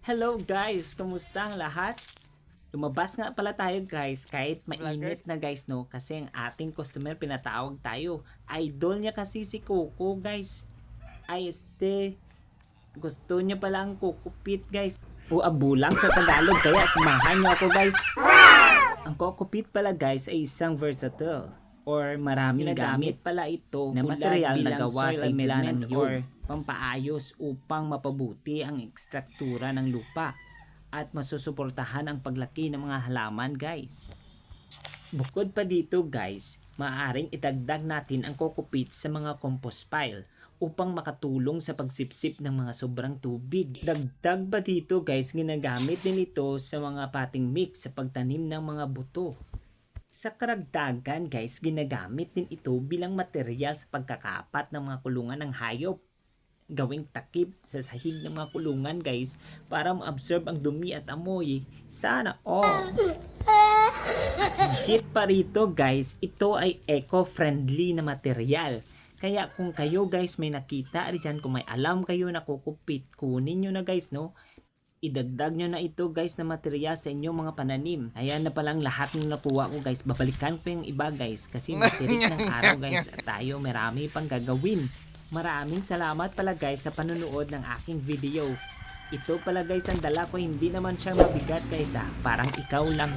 Hello guys, kumusta ang lahat? Lumabas nga pala tayo guys, kahit mainit na guys no, kasi ang ating customer pinatawag tayo. Idol niya kasi si Coco guys. Ay gusto niya pala ang Kokopit guys. Bulang sa Tagalog, kaya samahan niyo ako guys. Ang Kokopit pala guys ay isang versatile or maraming gamit pala ito na material na gawa sa ilan ng or pampaayos upang mapabuti ang ekstruktura ng lupa at masusuportahan ang paglaki ng mga halaman guys. Bukod pa dito guys, maaaring itagdag natin ang Kokopit sa mga compost pile upang makatulong sa pagsipsip ng mga sobrang tubig. Dagdag pa dito guys, ginagamit din ito sa mga potting mix sa pagtanim ng mga buto. Sa karagdagan guys, ginagamit din ito bilang material sa pagkakapat ng mga kulungan ng hayop. Gawing takip sa sahig ng mga kulungan guys para ma-absorb ang dumi at amoy. Sana all! Higit pa rito guys, ito ay eco-friendly na material. Kaya kung kayo guys may nakita riyan, kung may alam kayo na Kokopit, kunin nyo na guys no. Idagdag nyo na ito guys na material sa inyong mga pananim. Ayan na palang lahat ng nakuha ko guys. Babalikan ko yung iba guys kasi matirik ng araw guys at tayo marami pang gagawin. Maraming salamat pala guys sa panonood ng aking video. Ito pala guys ang dala ko, hindi naman siya mabigat guys ha. Parang ikaw lang.